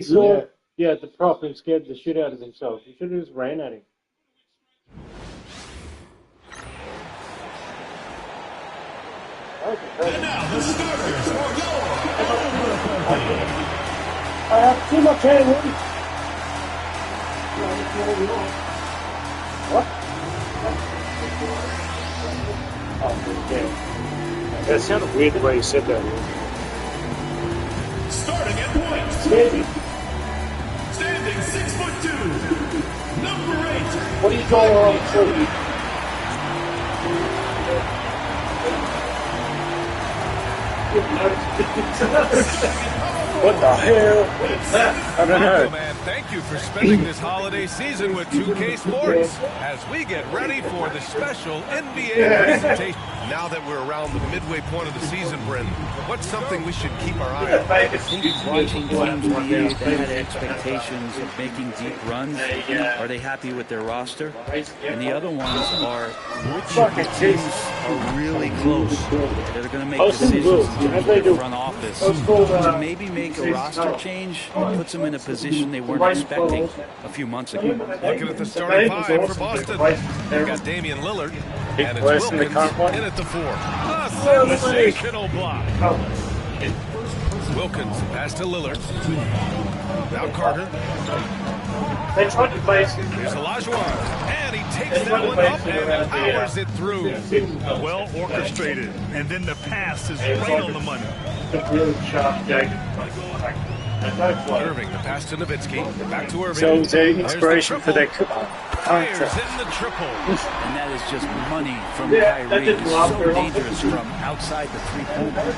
saw, yeah, the prop and scared the shit out of himself. He should have just ran at him. And now the starters for your I have too much hand. What? Oh, yeah. That sounded weird the way you said that. starting at point. Standing 6'2", number 8. What are you going on for? What the hell? I don't know. Man, thank you for spending this holiday season with 2K Sports as we get ready for the special NBA presentation. Now that we're around the midway point of the season, Brendan, what's something we should keep our eye on? I think watching teams that had expectations of making deep runs, are they happy with their roster? And the other ones are which of the teams are really close that are going to make decisions in terms of their front office to maybe make a roster change that puts them in a position they weren't expecting a few months ago. Looking at the starting five for Boston, we've got Damian Lillard, and it's Wilkins in at the 4. A sensational block. Wilkins pass to Lillard. Now Carter. Here's Olajuwon, and he takes that one up and powers it through. Well orchestrated, and then the pass is right on the money. Irving, the pass to Nowitzki. Back to Irving. So the inspiration for their Fires in the triple. And that is just money from Kyrie. He's so dangerous from outside the three-point line.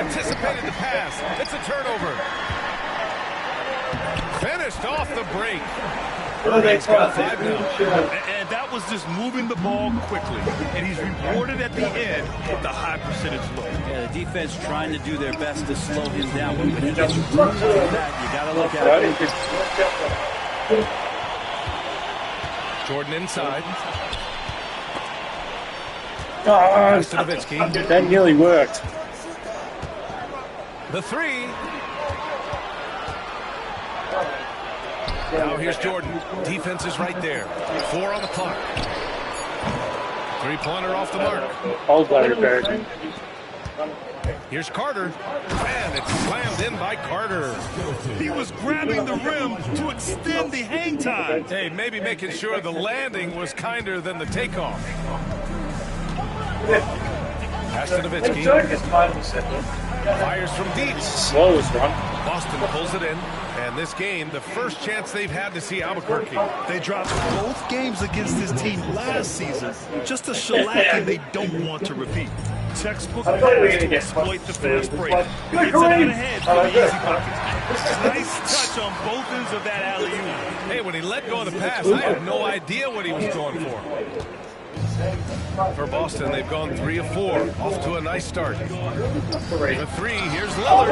Anticipated the pass. It's a turnover. Finished off the break. Irving's got 5 now. And that was just moving the ball quickly. And he's rewarded at the end with the high percentage look. Yeah, the defense trying to do their best to slow him down. But when he gets through that, you got to look at it. Jordan inside. Oh, that nearly worked. The 3. Now here's Jordan. Defense is right there. 4 on the clock. 3-pointer off the mark. Hold Larry Bird. Here's Carter. And it's slammed in by Carter. He was grabbing the rim to extend the hang time. Hey, maybe making sure the landing was kinder than the takeoff. Pass to Nowitzki. Fires from deep. Slow as one. Boston pulls it in. And this game, the first chance they've had to see Albuquerque. They dropped both games against this team last season. Just a shellacking they don't want to repeat. Textbook pass to exploit the fast break. Gets it out ahead for the easy bucket. Nice touch on both ends of that alley-oop. Hey, when he let go of the pass, I had no idea what he was going for. For Boston, they've gone 3 of 4. Off to a nice start. The 3, here's Lillard.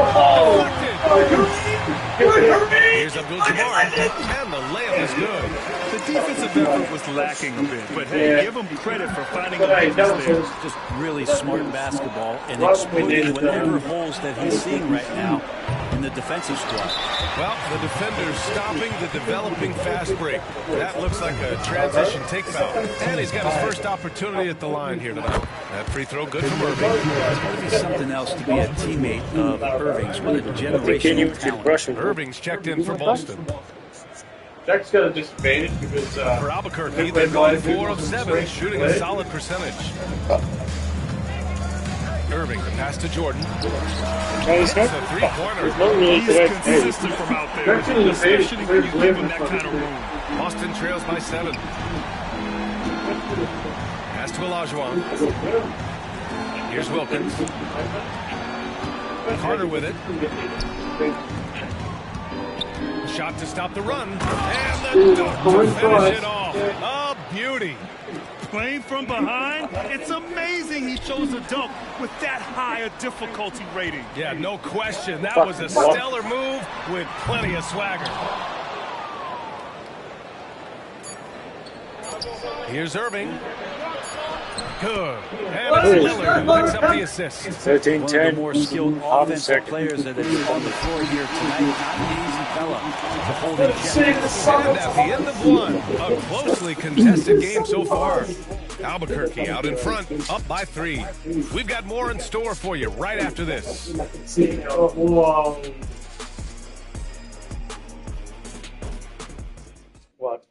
Here's Abdul-Jabbar. And the layup is good. The defensive effort was lacking a bit, but hey, give them credit for finding a weakness there. Just really smart basketball and exploiting whatever holes that he's seeing right now in the defensive squad. Well, the defender's stopping the developing fast break. That looks like a transition take foul. And he's got his first opportunity at the line here tonight. That free throw good from Irving. It's going to be something else to be a teammate of Irving's. What a generational talent. Irving's checked in for Boston. Jack's got a disadvantage because for Albuquerque, they've gone 4 of 7, shooting a solid percentage. Irving, the pass to Jordan. It's a 3-pointer. He's consistent from out there, especially when you give him that kind of room. Boston trails by 7. Pass to Olajuwon. Here's Wilkins. Carter with it. Shot to stop the run. And the dunk to finish it off. A beauty. Playing from behind, it's amazing he chose a dunk with that high a difficulty rating. Yeah, no question. That was a stellar move with plenty of swagger. Here's Irving. Good. And it's Lillard who picks up the assist. 13-10. One of the more skilled Half offensive second. players that is on the floor here tonight. Not an easy fella to hold in check. And at the end of one, a closely contested game so far. Albuquerque out in front, up by 3. We've got more in store for you right after this. What?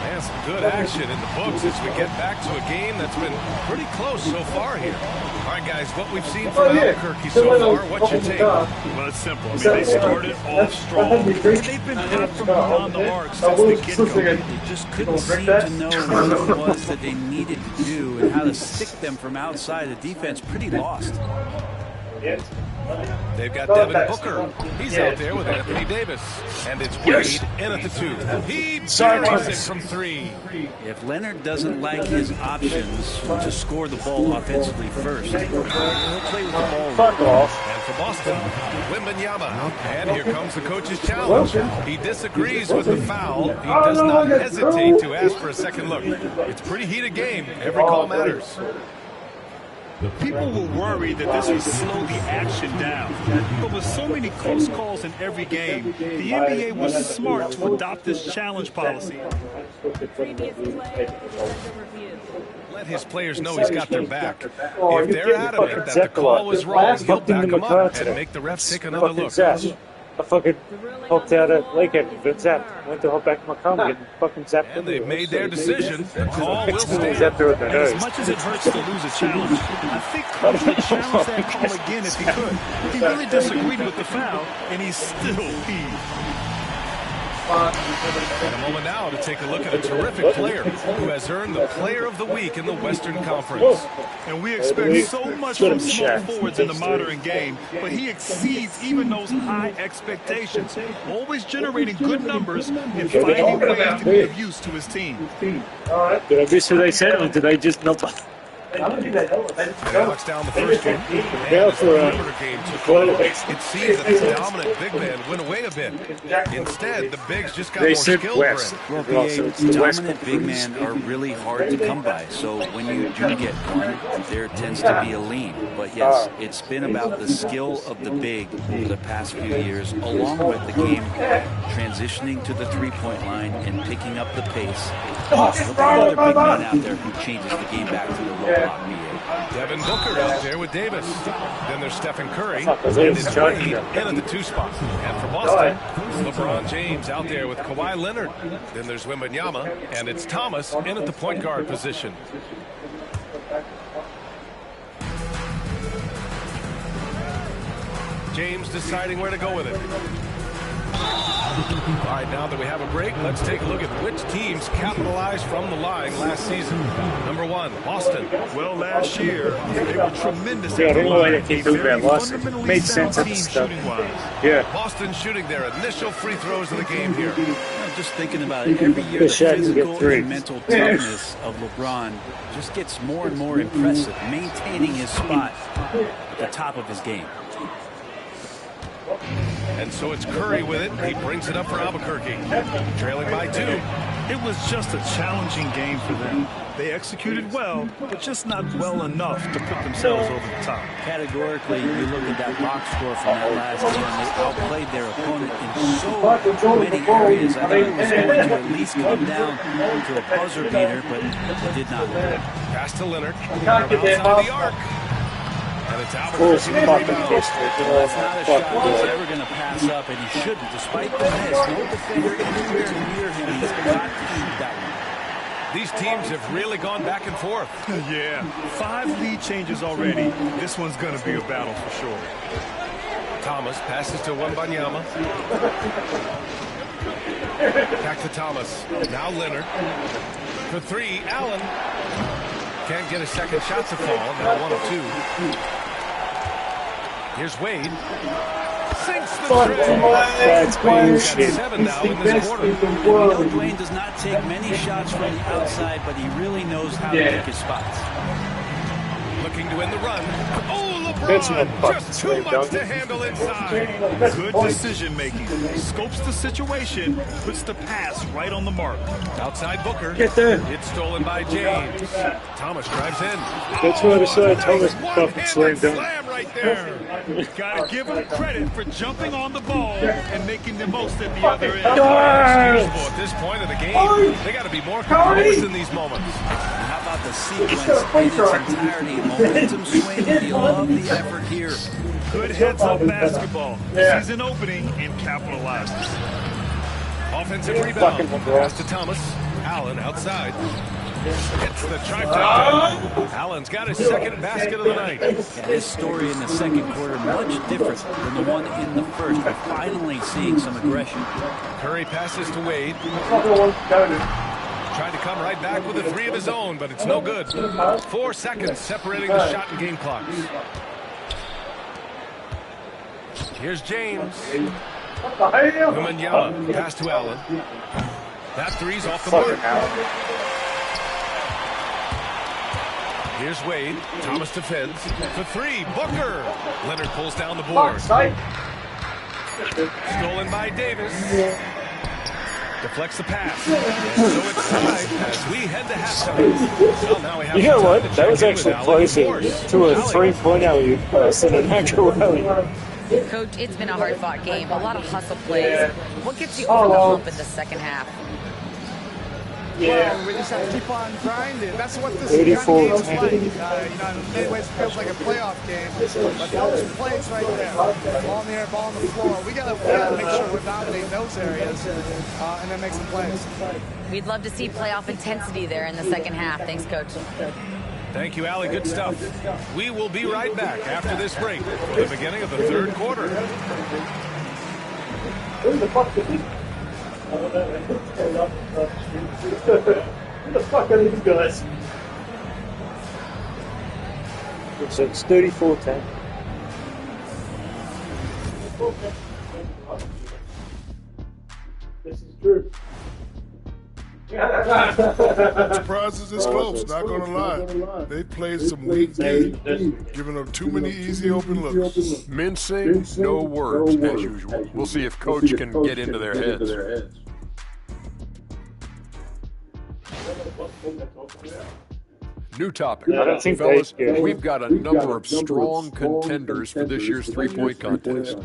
And some good action in the books as we get back to a game that's been pretty close so far here. All right, guys, what we've seen from Albuquerque so far, what's your take? Well, it's simple. I mean, they started off strong, and they've been hot from beyond the arc since the get-go. They just couldn't seem to know what it was that they needed to do and how to stick them from outside. The defense pretty lost. They've got Devin Booker. He's out there with Anthony Davis. And it's Wade in at the 2. He buries it from 3. If Leonard doesn't like his options to score the ball offensively first, he'll play with the ball. Fuck off. And for Boston, Wembanyama. And here comes the coach's challenge. He disagrees with the foul. He does not hesitate to ask for a second look. It's a pretty heated game. Every call matters. People were worried that this would slow the action down. But with so many close calls in every game, the NBA was smart to adopt this challenge policy. Let his players know he's got their back. If they're adamant that the call was wrong, he'll back them up and make the refs take another look. I fucking helped out at Lakehead. Zapped. Went to help back my car getting fucking zapped. And they've made their decision. The call will stand. As much as it hurts to lose a challenge, I think Coach would challenge that call again if he could. He really disagreed with the foul, and he's still peeved. And a moment now to take a look at a terrific player who has earned the Player of the Week in the Western Conference. And we expect so much from small forwards in the modern game, but he exceeds even those high expectations, always generating good numbers and finding ways to be of use to his team. Did I miss what they said, or did they just not? Knocks down the first one. Now for a It seems that the dominant big man went away a bit. Instead, the bigs just got they more said skilled. West. Well, Also, it's the West. dominant big men are really hard to come by. So when you do get one, there tends to be a lean. But yes, it's been about the skill of the big over the past few years, along with the game transitioning to the three-point line and picking up the pace. Look at another big man out there who changes the game back to the low block BA. Devin Booker out there with Davis. Then there's Stephen Curry. And Davis it's Wade in at the 2 spot. And for Boston, LeBron James out there with Kawhi Leonard. Then there's Wembanyama. And it's Thomas in at the point guard position. James deciding where to go with it. All right, now that we have a break, let's take a look at which teams capitalized from the line last season. Number 1, Boston. Well, last year, they were tremendous Yeah, I at the don't know why line. they keep doing that last year. Fundamentally Made sense sound at the team stuff. shooting-wise. Yeah. Boston shooting their initial free throws of the game here. Just thinking about it, every year the physical and mental toughness of LeBron just gets more and more impressive, maintaining his spot at the top of his game. And so it's Curry with it. He brings it up for Albuquerque. Trailing by 2. It was just a challenging game for them. They executed well, but just not well enough to put themselves over the top. Categorically, you look at that box score from that last game, they outplayed their opponent in so many areas. I thought it was going to at least come down to a buzzer beater, but it did not. Pass to Leonard. Outside the arc. And it's Albuquerque. That's not a shot he's ever going to pass up, and he shouldn't. Despite the miss, no defender anywhere near him. He's got to shoot that one. These teams have really gone back and forth. Yeah, 5 lead changes already. This one's going to be a battle for sure. Thomas passes to Wembanyama. Back to Thomas. Now Leonard. For 3, Allen. Can't get a second shot to fall. Now 1 of 2. Here's Wade. Sinks the tray. That's bullshit. 7 now in this quarter. We know Dwayne does not take many shots from the outside, but he really knows how to pick his spots. Looking to win the run. Oh, That's run. not fucking Just too slam much dunk. to handle inside. Good decision making. Scopes the situation, puts the pass right on the mark. Outside Booker. Get there. It's stolen by James. Thomas drives in. That's what I said. Thomas Nice fucking slam one-handed dunk. slam right there. Gotta give him credit for jumping on the ball and making the most at the other end. Inexcusable at this point of the game. They got to be more composed in these moments. How about the sequence in its entirety? Momentum swing. You love the effort here. Good heads-up basketball. Season opening and capitalizes. Offensive rebound. Pass to Thomas. Allen outside. Hits the trifecta. Allen's got his second basket of the night. And this story in the second quarter much different than the one in the first. We're finally seeing some aggression. Curry passes to Wade. Tried to come right back with a three of his own, but it's no good. 4 seconds separating the shot and game clocks. Here's James. Wembanyama. Pass to Allen. That three's off the mark. Here's Wade. Thomas defends. For three. Booker. Leonard pulls down the board. Stolen by Davis. Deflects the pass. So it's tied as we head to halftime. Well, now we have You know some what? time to That was check in actually with close Allen. to a 3-point alley in an actual rally. Coach, it's been a hard-fought game. A lot of hustle plays. What gets you over the hump in the second half? Well, we just have to keep on grinding. That's what this 84. kind of game is like. In many ways, it feels like a playoff game. But those plays right there, ball in the air, ball on the floor, we gotta make sure we're dominating those areas and then make some plays. We'd love to see playoff intensity there in the second half. Thanks, Coach. Thank you, Allie. Good stuff. We will be right back after this break for the beginning of the third quarter. Who the fuck are these guys? So it's 34-10. This is true. Surprised it's this close, not gonna lie. They played some weak D, giving up too many easy open looks. Mincing, no words, as usual. We'll see if Coach can get into their heads. New topic. I don't think Fellas, they- we've got a number of strong contenders for this year's three-point contest.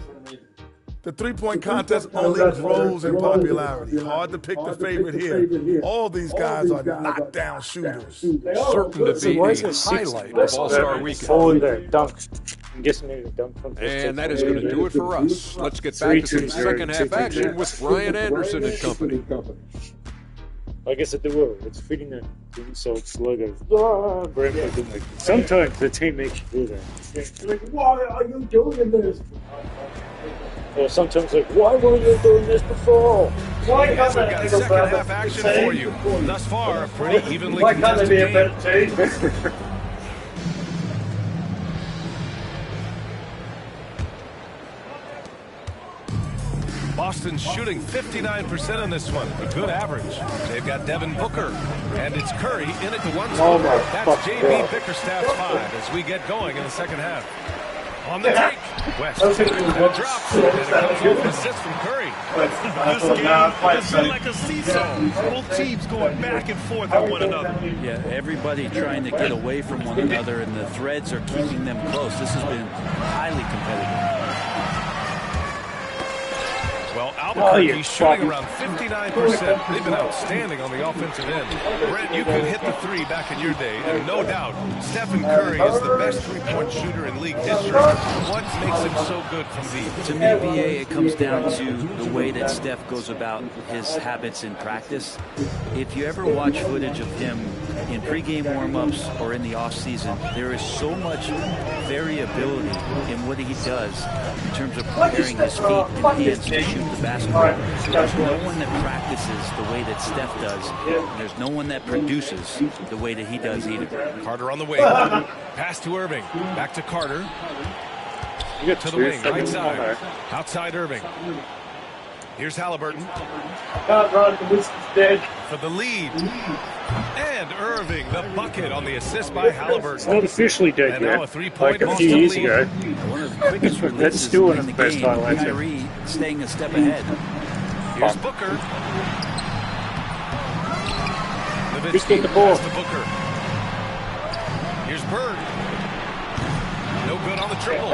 The three-point contest only grows in popularity. Hard to pick the favorite here. All these guys are knockdown shooters. Certain to be Why is a it 6 highlight of All-Star Weekend. Forward there, dunk. I'm guessing maybe the dunk contest. And that is going to do it for us. Let's get back to some second-half action with Ryan Anderson and company. I guess at the world, it's feeding the insults, logos. Sometimes the team makes you do that. Like, why are you doing this? Or sometimes like, why weren't you doing this before? Why Yes, we've got second half action for you. Thus far, a pretty evenly contested game. Boston's shooting 59% on this one, a good average. They've got Devin Booker, and it's Curry in at the one spot. That's JB Bickerstaff's 5 as we get going in the second half. On the take, West, and it drops, and it comes off an assist from Curry. This game has been like a seesaw. Both teams going back and forth at one another. Yeah, everybody trying to get away from one another, and the threads are keeping them close. This has been highly competitive. Well, Albuquerque's shooting around 59%. They've been outstanding on the offensive end. Brent, you could hit the three back in your day, and no doubt, Stephen Curry is the best three-point shooter in league history. What makes him so good from deep? To me, BA, it comes down to the way that Steph goes about his habits in practice. If you ever watch footage of him in pregame warm-ups or in the off-season, there is so much variability in what he does in terms of preparing his feet and hands to shoot the basketball. There's no one that practices the way that Steph does. And there's no one that produces the way that he does either. Carter on the wing. Pass to Irving. Back to Carter. To the wing, right side. Outside Irving. Here's Halliburton. Can't run, the whiskey's dead. For the lead. And Irving, the bucket on the assist by Halliburton. It's not officially dead And yet. now a three-point Like a Boston few years lead. ago. One of the quickest That's releases still one in of the the best game. highlights. Kyrie staying a step ahead. Here's Booker. Who's got the ball? Pass to Booker. Here's Bird. No good on the triple.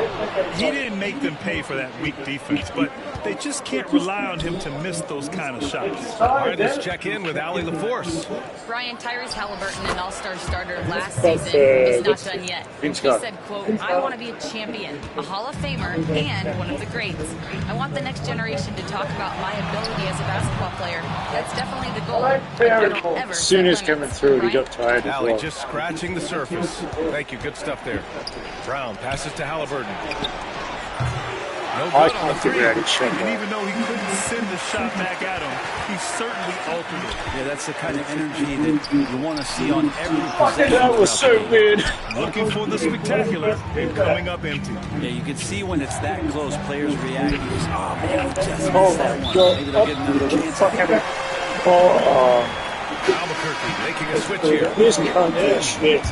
He didn't make them pay for that weak defense, but they just can't rely on him to miss those kind of shots. All right, let's check in with Allie LaForce. Brian, Tyrese Halliburton, an all-star starter last season, is not done yet. He said, quote, I want to be a champion, a Hall of Famer, and one of the greats. I want the next generation to talk about my ability as a basketball player. That's definitely the goal. I don't ever As soon as set coming limits. through, he Brian? got tired as Allie well. just scratching the surface. Thank you, good stuff there. Brown passes to Halliburton. No I good on the can't three. figure out his shot. And even though he couldn't send the shot back at him, he certainly altered it. Yeah, that's the kind of energy that you want to see on every possession. That was so weird. Looking for the spectacular and coming up empty. Yeah, you can see when it's that close, players react. You just, oh man, I just missed Oh that my one. God. Maybe they'll get another chance. Albuquerque making a switch here. Here's shit.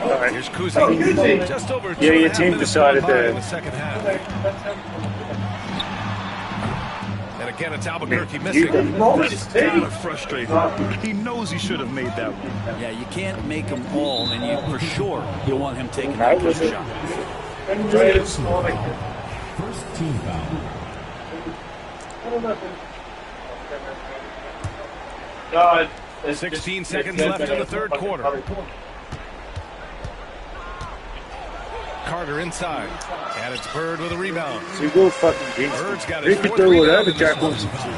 Here's Kuzi. Just over two Yeah, and a your half team minutes decided gone by to- in the second half. And again, it's Albuquerque missing. That's kind of frustrating. He knows he should have made that one. Yeah, you can't make them all, and you for sure you want him taking that first shot. First team foul. 16 seconds left in the third quarter. Carter inside. And it's Bird with a rebound. So go fucking jinx. Bird's got He his could fourth do whatever rebound in Jack this wants one. him to.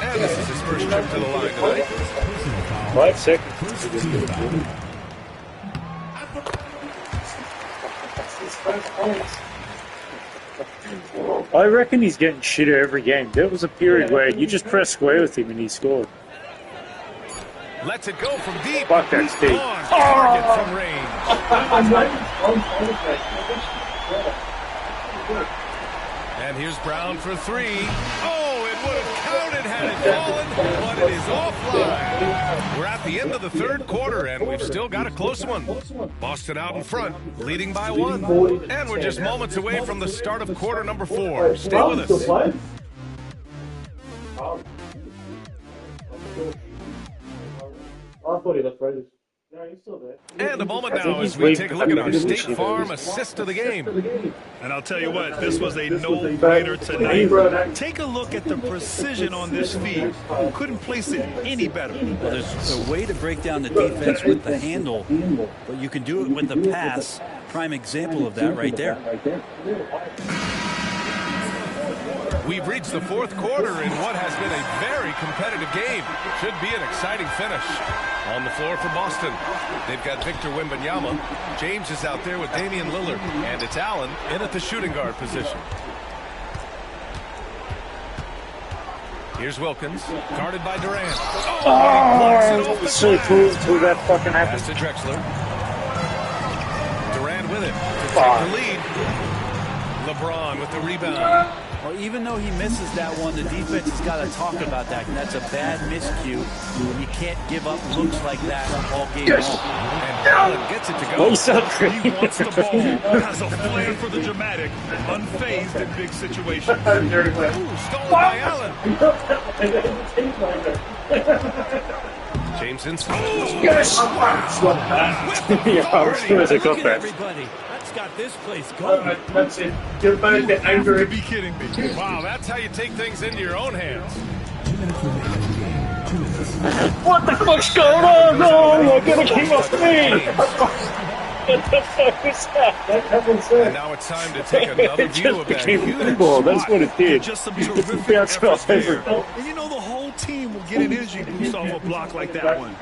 And this is his first trip to the line tonight. 5 seconds. I reckon he's getting shitter every game. There was a period where you just press square with him and he scored. Lets it go from deep. Fuck, that's deep. On target from range. And here's Brown for three. Oh, it would have counted had it fallen, but it is offline. We're at the end of the third quarter, and we've still got a close one. Boston out in front, leading by 1. And we're just moments away from the start of quarter number 4. Stay with us. I thought he left Raiders. No, he's still there. And a moment now as we take a look at our State Farm assist of the game. And I'll tell you what, this was a no-brainer tonight. Take a look at the precision on this feed. Couldn't place it any better. Well, there's a way to break down the defense with the handle, but you can do it with the pass. Prime example of that right there. We've reached the fourth quarter in what has been a very competitive game. Should be an exciting finish. On the floor for Boston, they've got Victor Wembanyama. James is out there with Damian Lillard. And it's Allen in at the shooting guard position. Here's Wilkins, guarded by Durant. Oh, it was so cool until that fucking happened. Pass to Drexler. Durant with it to take the lead. LeBron with the rebound. Well, even though he misses that one, the defense has got to talk about that. And that's a bad miscue. You can't give up looks like that all game long. And Allen gets it to go. He wants the ball, has a flair for the dramatic, unfazed in big situations. Ooh, stolen by Allen. James inside. Yes! Yeah, I was sure as I got that. Everybody, that's got this place going. That's it. Get back to anger. Be kidding me. Wow, that's how you take things into your own hands. 2 minutes remaining in the game. 2 minutes. What the fuck's going on? No, I gotta keep off me. What the fuck is that? And now it's time to take another It view just of that became huge football. That's what it did. Just some It terrific bounced efforts off every. there. And you know the whole team will get an energy boost off a block like that one.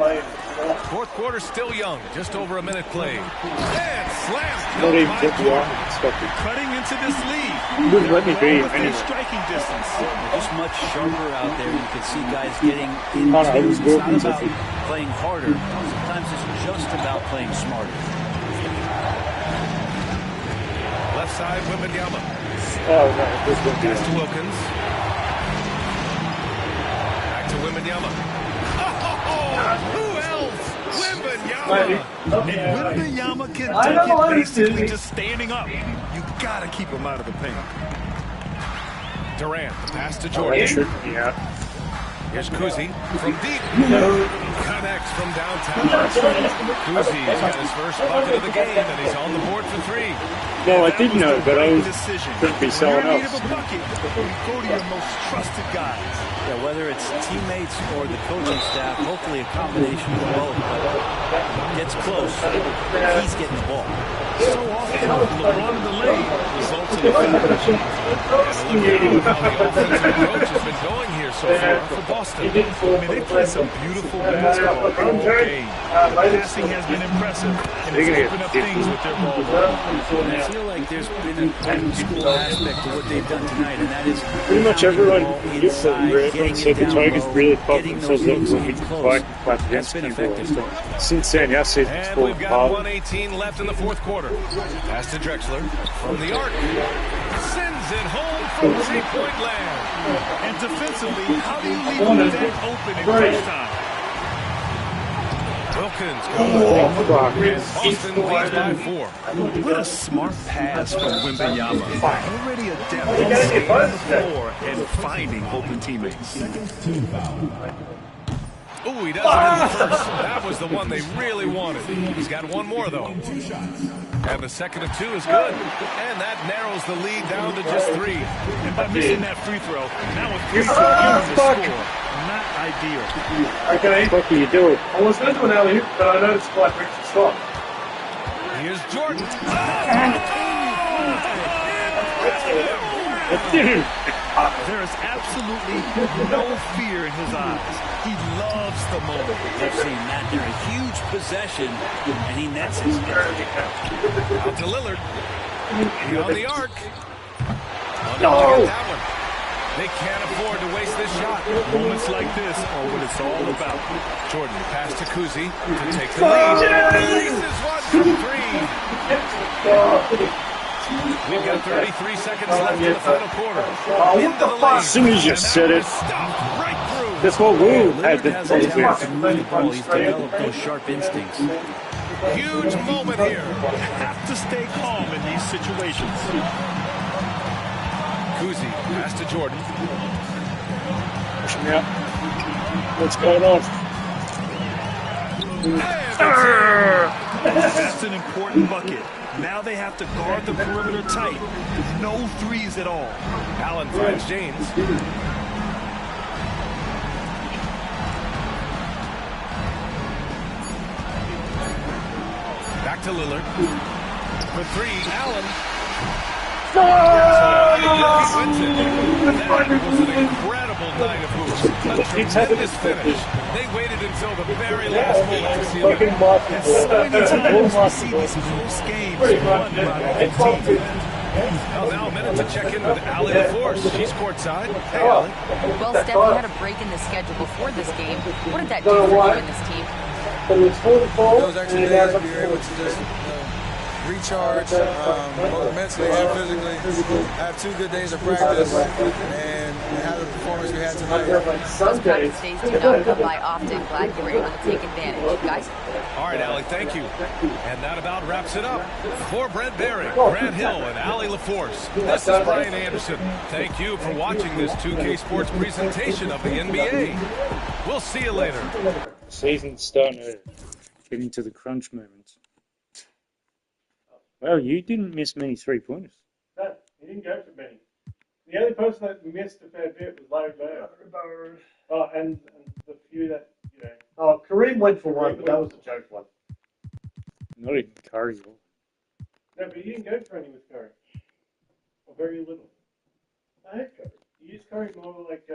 Fourth quarter still young, just over a minute played. And slam. Not even get the arm expected. Cutting into this lead. Wouldn't let me be Within anyway. striking distance. Just much sharper out there. You can see guys getting into No, it was it's good. not about playing harder. Sometimes it's just about playing smarter. Left side, Wembanyama. Oh, no, this won't be Pass it. to Wilkins. Wembanyama. And Wembanyama can dunk it basically just standing up. You gotta keep him out of the paint. Durant, the pass to Jordan. Yeah. Here's Kuzi from deep. Connects from downtown. Kuzi's got his first bucket of the game, and he's on the board for 3. No, I did know, but I couldn't be selling out. out. You go to your most trusted guys. Yeah, whether it's teammates or the coaching staff, hopefully a combination of both. Gets close, he's getting the ball. So often, LeBron in the lane results in a foul. And look at how the offensive approach has been going here so far for Boston. I mean, they play some beautiful basketball all game. The passing has been impressive, and it's opened up things with their ball. And I feel like there's been a school aspect to what they've done tonight, and that is pretty much everyone gets the getting so it the down Tigers low, really popped getting themselves those up looks when in we can close. fight That's against been people. effective. Since then, yes, it's And full we've got hard. 1:18 left in the fourth quarter. Pass to Drexler from the arc. Sends it home from three-point land. And defensively, how do you leave that open in crunch time? Wilkins goes. And Boston leads by 4. What a smart pass from Wembanyama. Already adept at staying on the floor and finding open teammates. Team foul. Oh, he does it in the first. That was the one they really wanted. He's got one more, though. And the second of 2 is good. And that narrows the lead down to just 3. And by missing that free throw, now with 3 seconds to score. Not ideal. Okay. What can you do? I was going to do an alley-oop, but I noticed quite quick to stop. Here's Jordan. There is absolutely no fear in his eyes. He loves the moment. They've seen that. They're a huge possession, and he nets it. Out to Lillard. On the arc. No! That one. They can't afford to waste this shot. Moments like this are what it's all about. Jordan pass to Kuzi to take the lead. Releases one from 3. We've got 33 seconds left in the final quarter. Into the lane. As soon as you said it, right through. this whole room had the Has a talent to move the ball. He's developed those sharp instincts. Huge moment here. You have to stay calm in these situations. Kuzi pass to Jordan. Yeah. What's going on? That's an important bucket. Now they have to guard the perimeter tight. No threes at all. Allen finds James. Back to Lillard. For 3, Allen. He wins it. That was an incredible night of hoops. A tremendous finish. They waited until the very last moment to seal it. And so many times we see these close games won by 15. Well, now a minute to check in with Allie LaForce. She's courtside. Hey, Allie. Well, Steph, you had a break in the schedule before this game. What did that do for you and this team? Those extra days we were able to just recharge both mentally and physically, have 2 good days of practice, and have the performance we had tonight. Those practice days do not come by often. Glad you were able to take advantage. Guys? All right, Allie, thank you. And that about wraps it up. For Brent Barry, Grant Hill, and Allie LaForce, this is Brian Anderson. Thank you for watching this 2K Sports presentation of the NBA. We'll see you later. Season's starting to get into the crunch moments. Well, you didn't miss many 3-pointers. No, he didn't go for many. The only person that missed a fair bit was Larry Bird. Oh, and the few that, you know. Oh, Kareem went for one, but that was a joke one. Not even Curry. No, but he didn't go for any with Curry. Or very little. I hate Curry. You use Curry more like